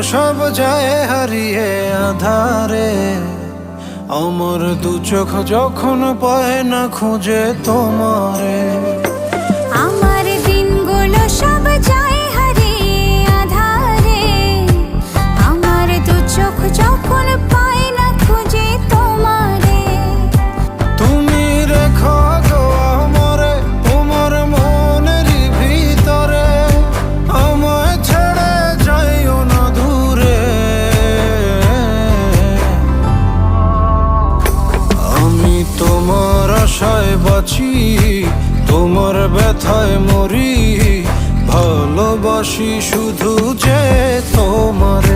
সব যায় হারিয়ে আধারে। আমার দু চোখ যখন পায় না খুঁজে তোমারে। আমার দিনগুলো সব যায় হারিয়ে আঁধারে। আমার দু চোখ যখন পায় না খুঁজে তোমারে। তুমি রেখো গো আমারে তোমার মনেরই ভিতরে, আমায় ছেড়ে যাইও না দূরে। আমি তোমার আশায় বাঁচি, তোমার ব্যথায় মরি, ভালোবাসি শুধু যে তোমার।